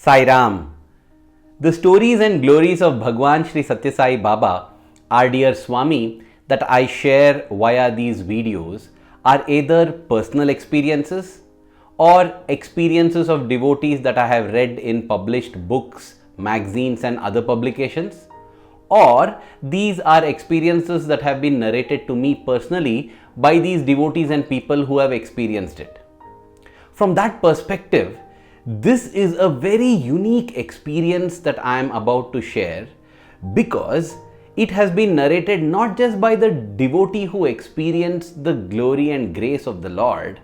Sai Ram. The stories and glories of Bhagawan Shri Sathya Sai Baba, our dear Swami, that I share via these videos are either personal experiences or experiences of devotees that I have read in published books, magazines and other publications, or these are experiences that have been narrated to me personally by these devotees and people who have experienced it. From that perspective, this is a very unique experience that I am about to share because it has been narrated not just by the devotee who experienced the glory and grace of the Lord,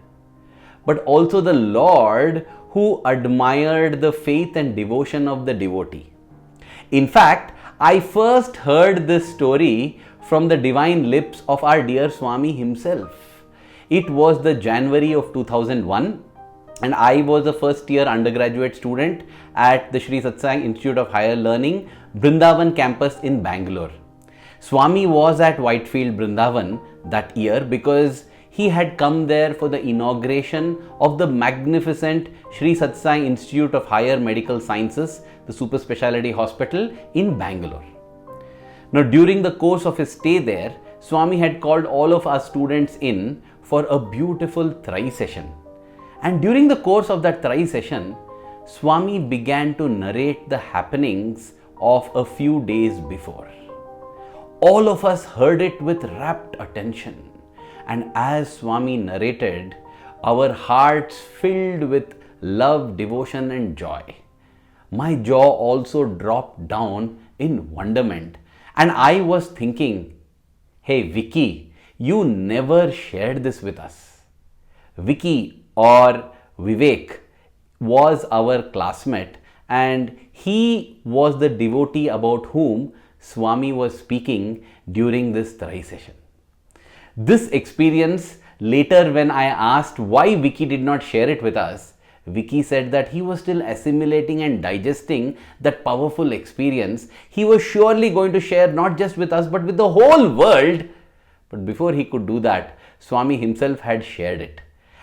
but also the Lord who admired the faith and devotion of the devotee. In fact, I first heard this story from the divine lips of our dear Swami himself. It was the January of 2001 and I was a first year undergraduate student at the Sri Sathya Sai Institute of Higher Learning, Brindavan campus in Bangalore. Swami was at Whitefield, Brindavan that year because he had come there for the inauguration of the magnificent Sri Sathya Sai Institute of Higher Medical Sciences, the super specialty hospital in Bangalore. Now, during the course of his stay there, Swami had called all of our students in for a beautiful Trai session. And during the course of that Trai session, Swami began to narrate the happenings of a few days before. All of us heard it with rapt attention. And as Swami narrated, our hearts filled with love, devotion and joy. My jaw also dropped down in wonderment. And I was thinking, hey Vicky, you never shared this with us. Vicky or Vivek was our classmate and he was the devotee about whom Swami was speaking during this Trai session. This experience, later when I asked why Vicky did not share it with us, Vicky said that he was still assimilating and digesting that powerful experience. He was surely going to share not just with us but with the whole world. But before he could do that, Swami himself had shared it.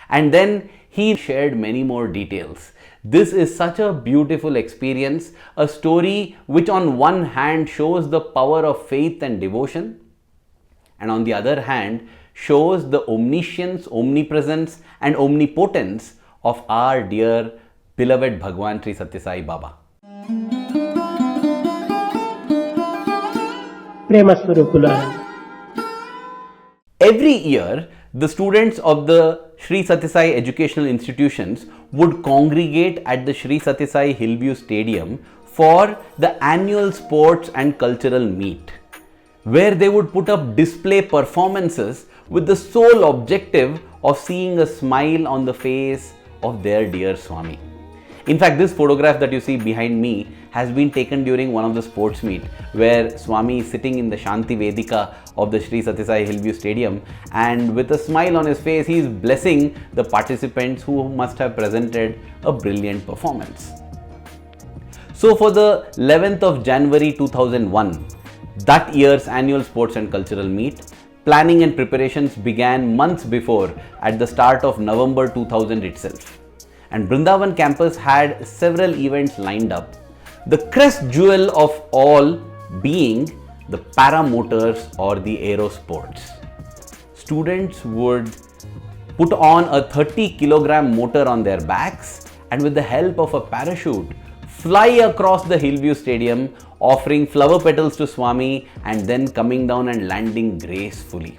And then he shared many more details. This is such a beautiful experience, a story which on one hand shows the power of faith and devotion, and on the other hand shows the omniscience, omnipresence and omnipotence of our dear beloved Bhagawan Shri Sathya Sai Baba. Every year, the students of the Sri Sathya Sai educational institutions would congregate at the Sri Sathya Sai Hillview Stadium for the annual sports and cultural meet, where they would put up display performances with the sole objective of seeing a smile on the face of their dear Swami. In fact, this photograph that you see behind me has been taken during one of the sports meet where Swami is sitting in the Shanti Vedika of the Sri Sathya Sai Hillview Stadium, and with a smile on his face he is blessing the participants who must have presented a brilliant performance. So for the 11th of January 2001, that year's annual sports and cultural meet, planning and preparations began months before at the start of November 2000 itself. And Brindavan campus had several events lined up. The crest jewel of all being the paramotors or the aero sports. Students would put on a 30-kilogram motor on their backs and with the help of a parachute fly across the Hillview Stadium, offering flower petals to Swami and then coming down and landing gracefully.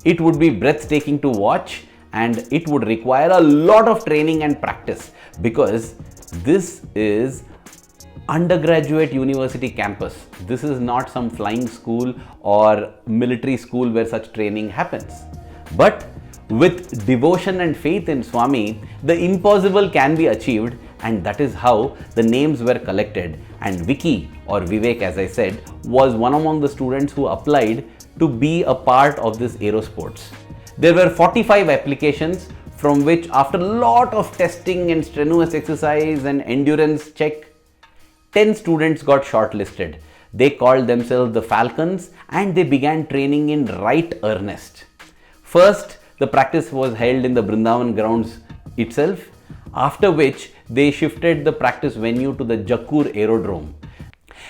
It would be breathtaking to watch and it would require a lot of training and practice because this is undergraduate university campus. This is not some flying school or military school where such training happens. But with devotion and faith in Swami, the impossible can be achieved, and that is how the names were collected. And Vicky or Vivek, as I said, was one among the students who applied to be a part of this aero sports. There were 45 applications from which, after a lot of testing and strenuous exercise and endurance check, 10 students got shortlisted. They called themselves the Falcons and they began training in right earnest. First, the practice was held in the Brindavan grounds itself, after which they shifted the practice venue to the Jakkur Aerodrome.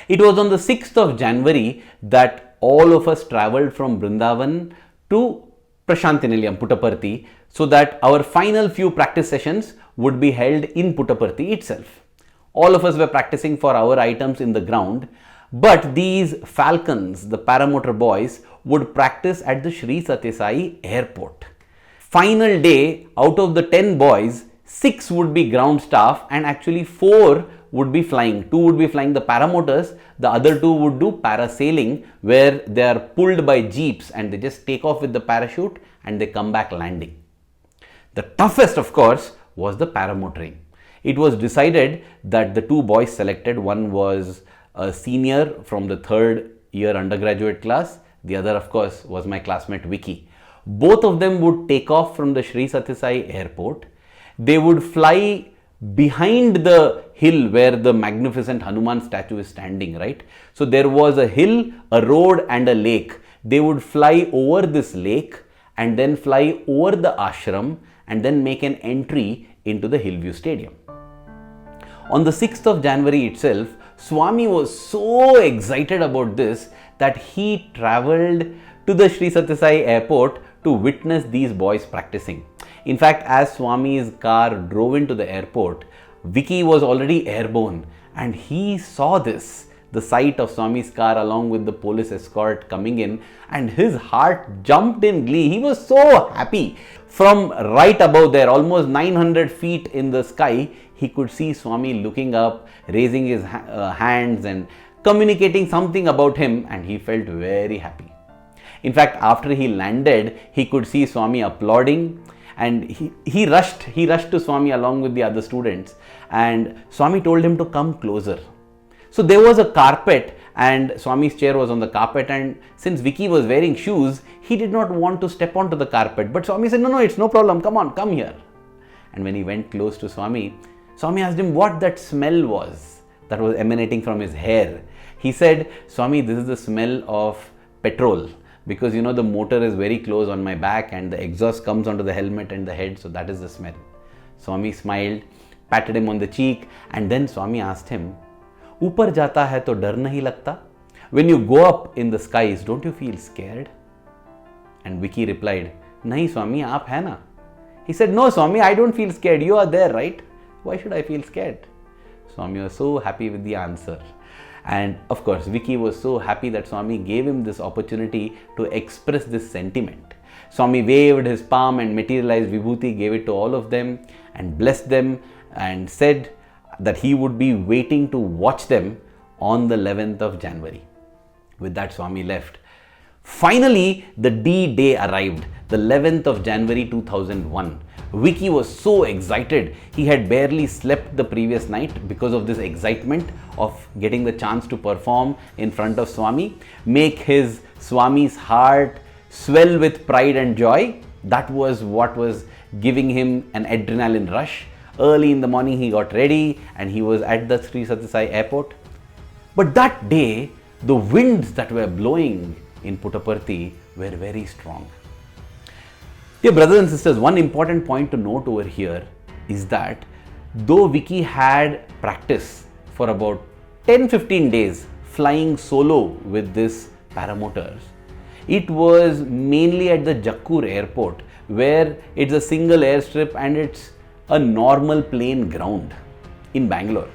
It was on the 6th of January that all of us travelled from Vrindavan to Prashantinilayam, Puttaparthi, so that our final few practice sessions would be held in Puttaparthi itself. All of us were practicing for our items in the ground, but these falcons, the paramotor boys, would practice at the Sri Sathya Sai airport. Final day, out of the 10 boys, 6 would be ground staff and actually 4 would be flying. 2 would be flying the paramotors, the other 2 would do parasailing, where they are pulled by jeeps and they just take off with the parachute and they come back landing. The toughest, of course, was the paramotoring. It was decided that the 2 boys selected, one was a senior from the 3rd year undergraduate class, the other, of course, was my classmate Vicky. Both of them would take off from the Sri Sathya Sai airport. They would fly behind the hill where the magnificent Hanuman statue is standing, right? So there was a hill, a road and a lake. They would fly over this lake and then fly over the ashram and then make an entry into the Hillview Stadium. On the 6th of January itself, Swami was so excited about this that he travelled to the Sri Sathya Sai airport to witness these boys practicing. In fact, as Swami's car drove into the airport, Vicky was already airborne and he saw this, the sight of Swami's car along with the police escort coming in, and his heart jumped in glee. He was so happy. From right above there, almost 900 feet in the sky, he could see Swami looking up, raising his hands and communicating something about him, and he felt very happy. In fact, after he landed, he could see Swami applauding, and he rushed to Swami along with the other students, and Swami told him to come closer. So there was a carpet and Swami's chair was on the carpet, and since Vicky was wearing shoes, he did not want to step onto the carpet. But Swami said, no, it's no problem, come on, come here. And when he went close to Swami, Swami asked him what that smell was that was emanating from his hair. He said, Swami, this is the smell of petrol, because you know the motor is very close on my back and the exhaust comes onto the helmet and the head, so that is the smell. Swami smiled, patted him on the cheek, and then Swami asked him, ऊपर जाता है तो डर नहीं लगता? When you go up in the skies, don't you feel scared? And Vicky replied, नहीं Swami, आप है ना? He said, no Swami, I don't feel scared. You are there, right? Why should I feel scared? Swami was so happy with the answer. And of course, Vicky was so happy that Swami gave him this opportunity to express this sentiment. Swami waved his palm and materialized vibhuti, gave it to all of them and blessed them and said that he would be waiting to watch them on the 11th of January. With that, Swami left. Finally, the D-Day arrived, the 11th of January 2001. Vicky was so excited. He had barely slept the previous night because of this excitement of getting the chance to perform in front of Swami, make his Swami's heart swell with pride and joy. That was what was giving him an adrenaline rush. Early in the morning, he got ready and he was at the Sri Sathya Sai airport. But that day, the winds that were blowing in Puttaparthi were very strong. Dear brothers and sisters, one important point to note over here is that though Vicky had practice for about 10-15 days flying solo with these paramotors, it was mainly at the Jakkur airport, where it's a single airstrip and it's a normal plain ground in Bangalore.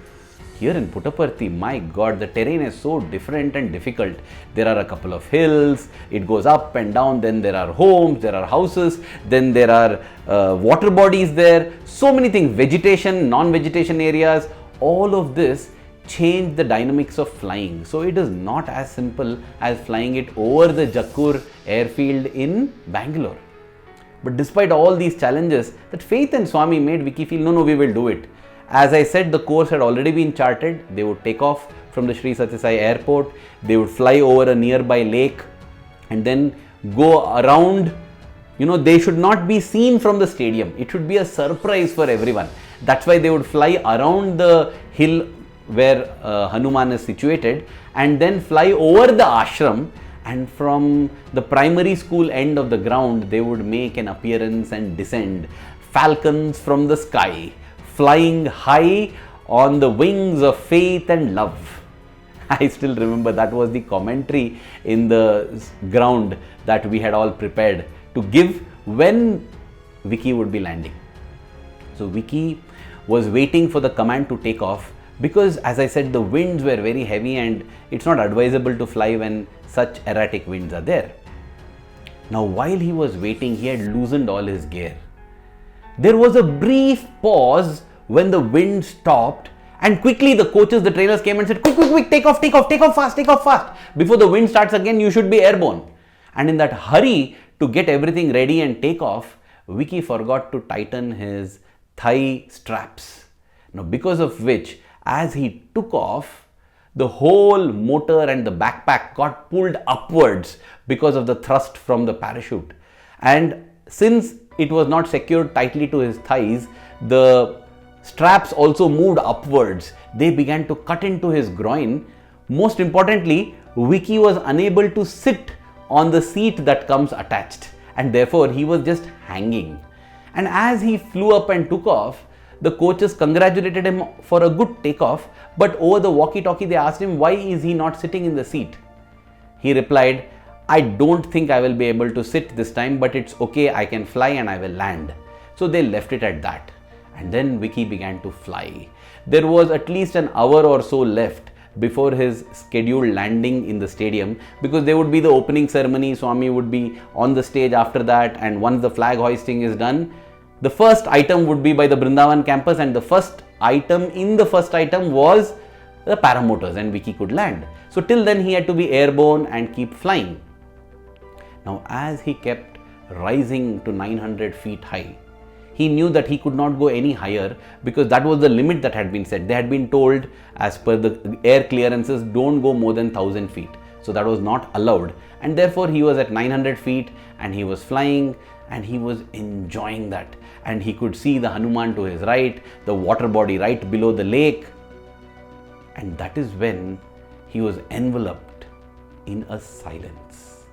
Here in Puttaparthi, my God, the terrain is so different and difficult. There are a couple of hills, it goes up and down, then there are homes, there are houses, then there are water bodies there, so many things, vegetation, non-vegetation areas, all of this change the dynamics of flying. So it is not as simple as flying it over the Jakkur airfield in Bangalore. But despite all these challenges, that faith in Swami made Vicky feel, no, we will do it. As I said, the course had already been charted. They would take off from the Sri Sathya Sai airport, they would fly over a nearby lake and then go around. You know, they should not be seen from the stadium. It should be a surprise for everyone. That's why they would fly around the hill where Hanuman is situated and then fly over the ashram, and from the primary school end of the ground, they would make an appearance and descend. Falcons from the sky, flying high on the wings of faith and love. I still remember that was the commentary in the ground that we had all prepared to give when Vicky would be landing. So Vicky was waiting for the command to take off because, as I said, the winds were very heavy and it's not advisable to fly when such erratic winds are there. Now, while he was waiting, he had loosened all his gear. There was a brief pause when the wind stopped, and quickly the coaches, the trainers came and said, quick, take off fast. Before the wind starts again, you should be airborne. And in that hurry to get everything ready and take off, Vicky forgot to tighten his thigh straps. Now, because of which, as he took off, the whole motor and the backpack got pulled upwards because of the thrust from the parachute. And since it was not secured tightly to his thighs, the straps also moved upwards. They began to cut into his groin. Most importantly, Vicky was unable to sit on the seat that comes attached, and therefore he was just hanging. And as he flew up and took off, the coaches congratulated him for a good takeoff, but over the walkie-talkie they asked him why is he not sitting in the seat. He replied, I don't think I will be able to sit this time, but it's okay, I can fly and I will land. So they left it at that. And then Vicky began to fly. There was at least an hour or so left before his scheduled landing in the stadium, because there would be the opening ceremony. Swami would be on the stage after that, and once the flag hoisting is done, the first item would be by the Brindavan campus, and the first item was the paramotors, and Vicky could land. So till then he had to be airborne and keep flying. Now, as he kept rising to 900 feet high, he knew that he could not go any higher because that was the limit that had been set. They had been told, as per the air clearances, don't go more than 1000 feet. So that was not allowed. And therefore he was at 900 feet and he was flying and he was enjoying that. And he could see the Hanuman to his right, the water body right below the lake. And that is when he was enveloped in a silence.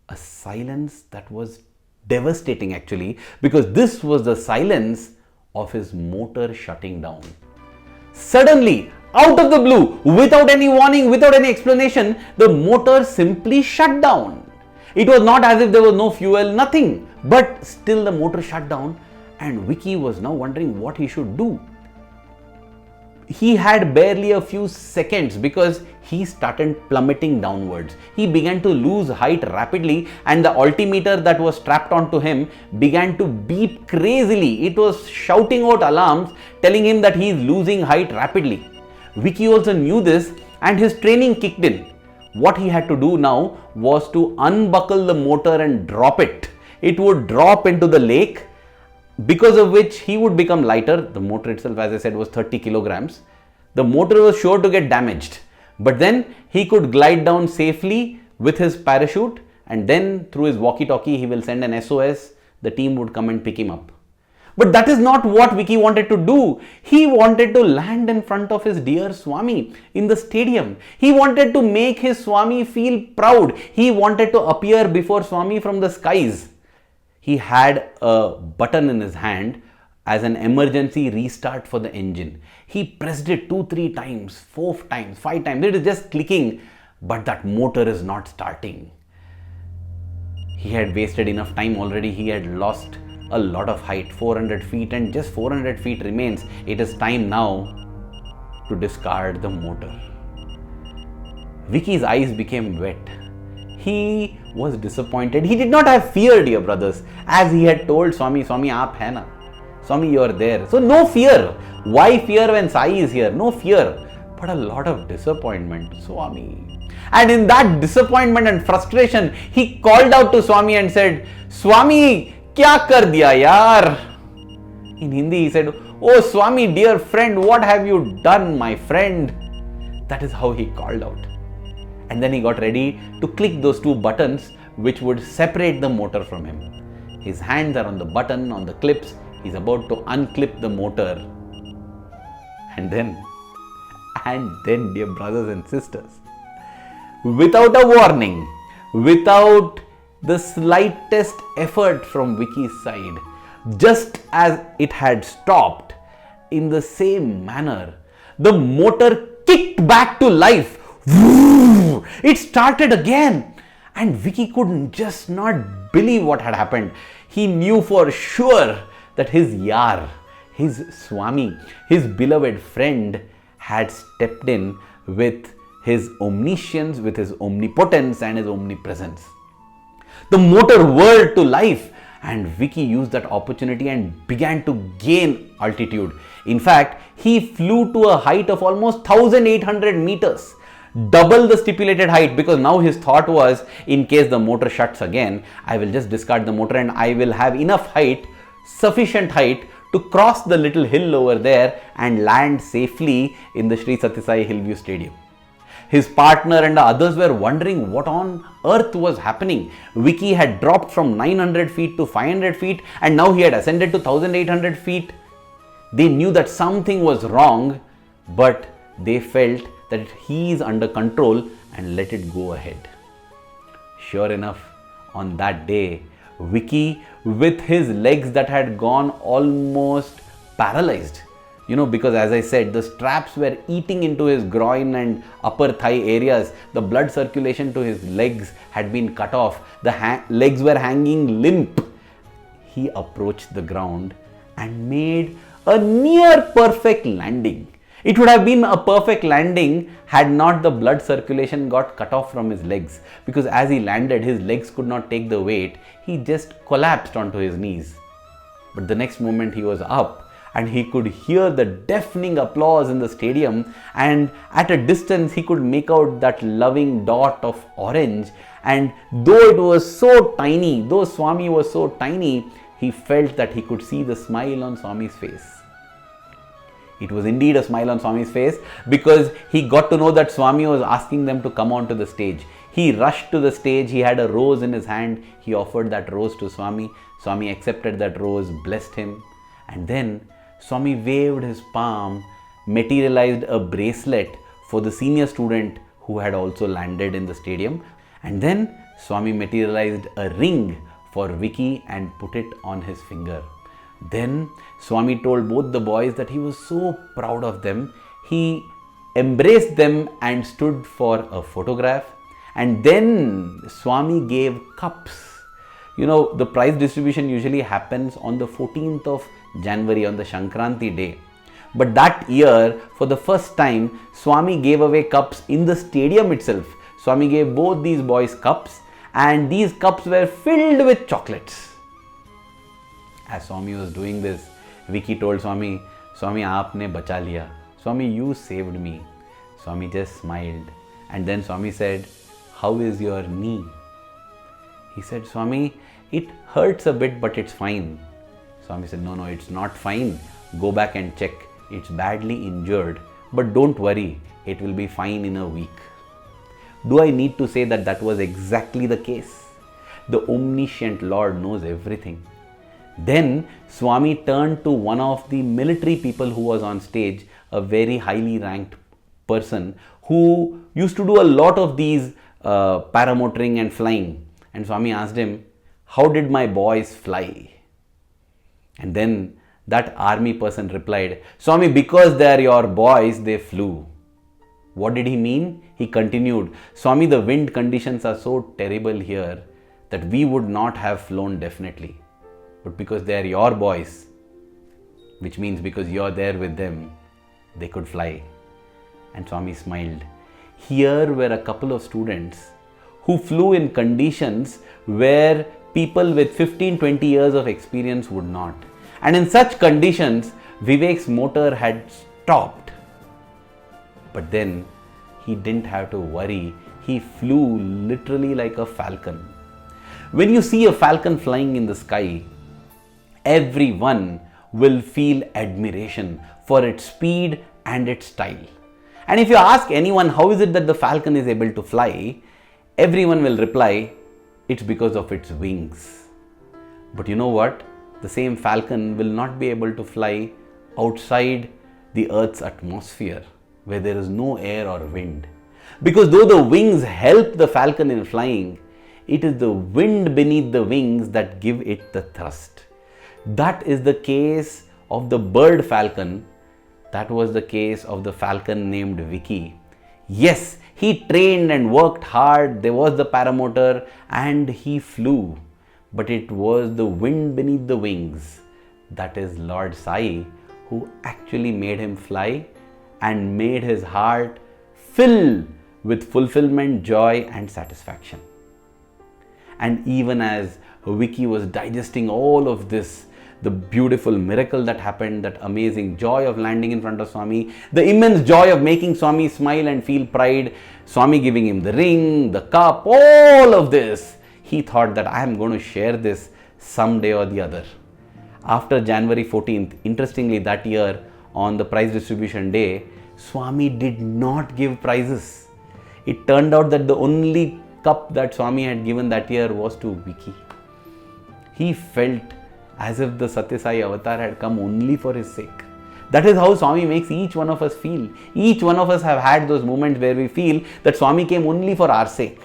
A silence that was devastating actually, because this was the silence of his motor shutting down. Suddenly, out of the blue, without any warning, without any explanation, the motor simply shut down. It was not as if there was no fuel, nothing, but still the motor shut down, and Vicky was now wondering what he should do. He had barely a few seconds because he started plummeting downwards. He began to lose height rapidly, and the altimeter that was strapped onto him began to beep crazily. It was shouting out alarms telling him that he is losing height rapidly. Vicky also knew this, and his training kicked in. What he had to do now was to unbuckle the motor and drop it. It would drop into the lake, because of which he would become lighter. The motor itself, as I said, was 30 kilograms. The motor was sure to get damaged, but then he could glide down safely with his parachute, and then through his walkie-talkie he will send an SOS. The team would come and pick him up. But that is not what Vicky wanted to do. He wanted to land in front of his dear Swami in the stadium. He wanted to make his Swami feel proud. He wanted to appear before Swami from the skies. He had a button in his hand as an emergency restart for the engine. He pressed it 2-3 times, 4 times, 5 times. It is just clicking, but that motor is not starting. He had wasted enough time already. He had lost a lot of height, 400 feet, and just 400 feet remains. It is time now to discard the motor. Vicky's eyes became wet. He was disappointed. He did not have fear, dear brothers, as he had told Swami, Swami, aap hai na? Swami, you are there. So no fear. Why fear when Sai is here? No fear, but a lot of disappointment. Swami. And in that disappointment and frustration, he called out to Swami and said, Swami, kya kar diya yaar? In Hindi he said, oh Swami, dear friend, what have you done, my friend? That is how he called out. And then he got ready to click those 2 buttons which would separate the motor from him. His hands are on the button, on the clips. He's about to unclip the motor. And then, dear brothers and sisters, without a warning, without the slightest effort from Vicky's side, just as it had stopped, in the same manner, the motor kicked back to life. It started again. And Vicky could just not believe what had happened. He knew for sure that his Yar, his Swami, his beloved friend had stepped in with his omniscience, with his omnipotence and his omnipresence. The motor whirled to life and Vicky used that opportunity and began to gain altitude. In fact, he flew to a height of almost 1800 meters, double the stipulated height, because now his thought was, in case the motor shuts again, I will just discard the motor and I will have enough height, sufficient height to cross the little hill over there and land safely in the Sri Sathya Sai Hillview Stadium. His partner and the others were wondering what on earth was happening. Vicky had dropped from 900 feet to 500 feet and now he had ascended to 1800 feet. They knew that something was wrong, but they felt that he is under control and let it go ahead. Sure enough, on that day, Vicky, with his legs that had gone almost paralyzed, because as I said, the straps were eating into his groin and upper thigh areas. The blood circulation to his legs had been cut off. The legs were hanging limp. He approached the ground and made a near perfect landing. It would have been a perfect landing had not the blood circulation got cut off from his legs, because as he landed, his legs could not take the weight. He just collapsed onto his knees. But the next moment he was up and he could hear the deafening applause in the stadium, and at a distance he could make out that loving dot of orange, and though it was so tiny, though Swami was so tiny, he felt that he could see the smile on Swami's face. It was indeed a smile on Swami's face, because he got to know that Swami was asking them to come onto the stage. He rushed to the stage. He had a rose in his hand. He offered that rose to Swami. Swami accepted that rose, blessed him, and then Swami waved his palm, materialized a bracelet for the senior student who had also landed in the stadium, and then Swami materialized a ring for Vicky and put it on his finger. Then Swami told both the boys that he was so proud of them. He embraced them and stood for a photograph, and then Swami gave cups. The prize distribution usually happens on the 14th of January, on the Shankranti day. But that year, for the first time, Swami gave away cups in the stadium itself. Swami gave both these boys cups, and these cups were filled with chocolates. As Swami was doing this, Vicky told Swami, Swami, aapne bacha liya. Swami, you saved me. Swami just smiled. And then Swami said, how is your knee? He said, Swami, it hurts a bit, but it's fine. Swami said, no, it's not fine. Go back and check. It's badly injured. But don't worry, it will be fine in a week. Do I need to say that that was exactly the case? The omniscient Lord knows everything. Then Swami turned to one of the military people who was on stage, a very highly ranked person who used to do a lot of these paramotoring and flying. And Swami asked him, how did my boys fly? And then that army person replied, Swami, because they are your boys, they flew. What did he mean? He continued, Swami, the wind conditions are so terrible here that we would not have flown definitely. But because they are your boys, which means because you are there with them, they could fly. And Swami smiled. Here were a couple of students who flew in conditions where people with 15-20 years of experience would not. And in such conditions, Vivek's motor had stopped. But then he didn't have to worry. He flew literally like a falcon. When you see a falcon flying in the sky, everyone will feel admiration for its speed and its style. And if you ask anyone how is it that the falcon is able to fly, everyone will reply, it's because of its wings. But you know what? The same falcon will not be able to fly outside the Earth's atmosphere where there is no air or wind. Because though the wings help the falcon in flying, it is the wind beneath the wings that give it the thrust. That is the case of the bird falcon That was the case of the falcon named Vicky. Yes, he trained and worked hard. There was the paramotor and he flew. But it was the wind beneath the wings, that is Lord Sai, who actually made him fly and made his heart fill with fulfillment, joy and satisfaction. And even as Vicky was digesting all of this, the beautiful miracle that happened, that amazing joy of landing in front of Swami, the immense joy of making Swami smile and feel pride, Swami giving him the ring, the cup, all of this, he thought that I am going to share this someday or the other. After January 14th, interestingly that year on the prize distribution day, Swami did not give prizes. It turned out that the only cup that Swami had given that year was to Vicky. He felt as if the Sathya Sai avatar had come only for his sake. That is how Swami makes each one of us feel. Each one of us have had those moments where we feel that Swami came only for our sake.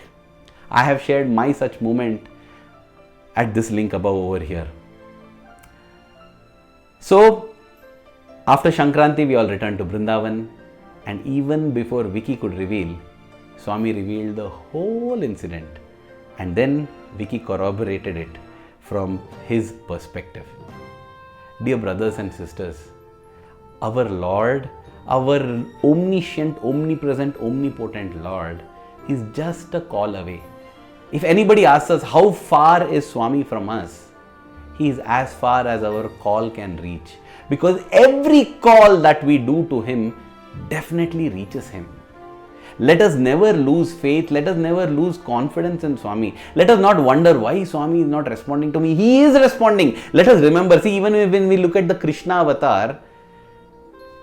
I have shared my such moment at this link above over here. So, after Shankranti, we all returned to Vrindavan, and even before Vicky could reveal, Swami revealed the whole incident, and then Vicky corroborated it from his perspective. Dear brothers and sisters, our Lord, our omniscient, omnipresent, omnipotent Lord is just a call away. If anybody asks us how far is Swami from us, he is as far as our call can reach, because every call that we do to him definitely reaches him. Let us never lose faith. Let us never lose confidence in Swami. Let us not wonder why Swami is not responding to me. He is responding. Let us remember, see, even when we look at the Krishna avatar,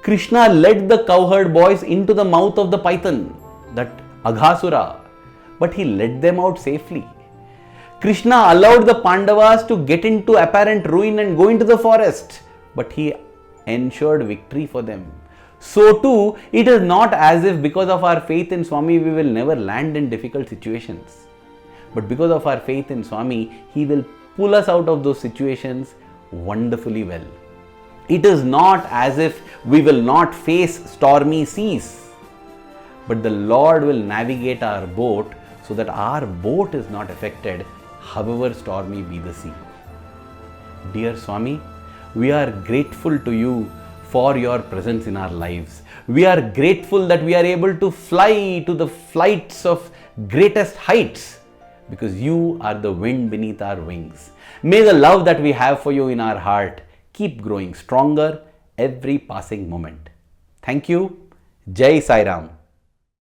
Krishna led the cowherd boys into the mouth of the python, that Aghasura, but he led them out safely. Krishna allowed the Pandavas to get into apparent ruin and go into the forest, but he ensured victory for them. So too, it is not as if because of our faith in Swami we will never land in difficult situations. But because of our faith in Swami, he will pull us out of those situations wonderfully well. It is not as if we will not face stormy seas, but the Lord will navigate our boat so that our boat is not affected, however stormy be the sea. Dear Swami, we are grateful to you for your presence in our lives. We are grateful that we are able to fly to the flights of greatest heights because you are the wind beneath our wings. May the love that we have for you in our heart keep growing stronger every passing moment. Thank you. Jai Sai Ram.